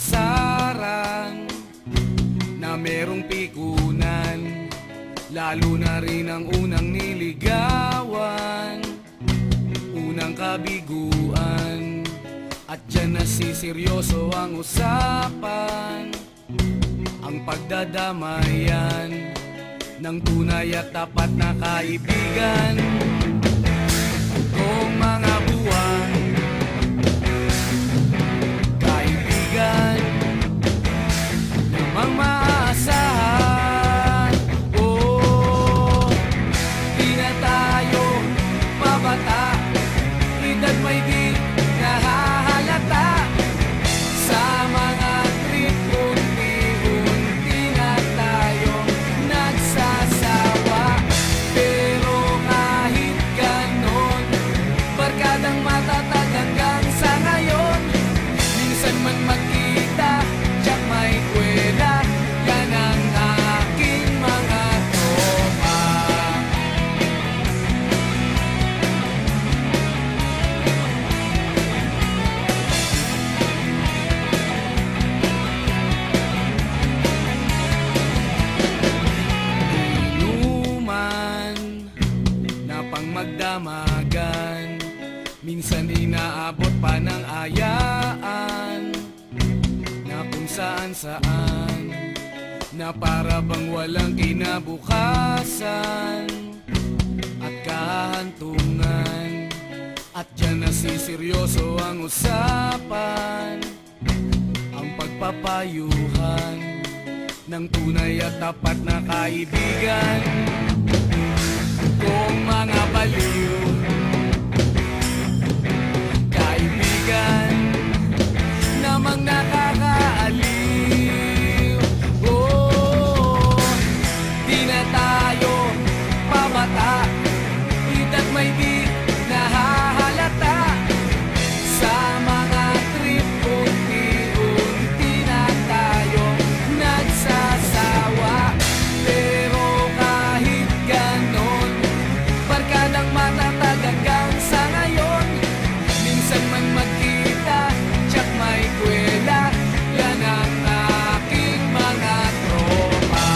pasaran na merong pikunan, lalo na rin ang unang niligawan, unang kabiguan. At dyan nasiseryoso ang usapan, ang pagdadamayan ng tunay at tapat na kaibigan. Kung mga buwan, kaibigan namang maaasahan. Oh, di na tayo pabata, edad may di nahahalata. Sa mga trip, unti-unti na tayong nagsasawa. Pero kahit ganon, barkadang matatag hanggang sa ngayon. Minsan man magkita, tiyak may kwela, yan ang aking mga tropa. Inuman na pang magdamagan, minsan inaabot pa ng ayaan, na kung saan-saan, na para bang walang kinabukasan at kahantungan. At dyan nasiseryoso ang usapan, ang pagpapayuhan ng tunay at tapat na kaibigan. Kung mga baliw, kaibigan namang nakakaaliw. Oh, di na tayo pabata, edad may di nahahalata. Sa mga trip, unti-unti na tayo nagsasawa. Pero kahit ganon, barkadang matatag hanggang sa ngayon. Minsan man magkita, tiyak may kwela, yan ang aking mga tropa.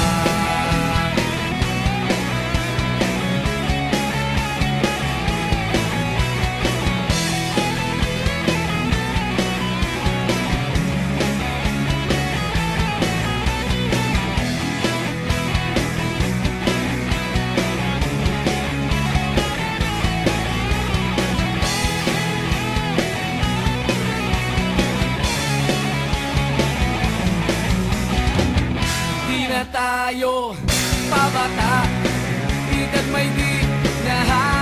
Di na tayo pabata, edad may di nahahalata.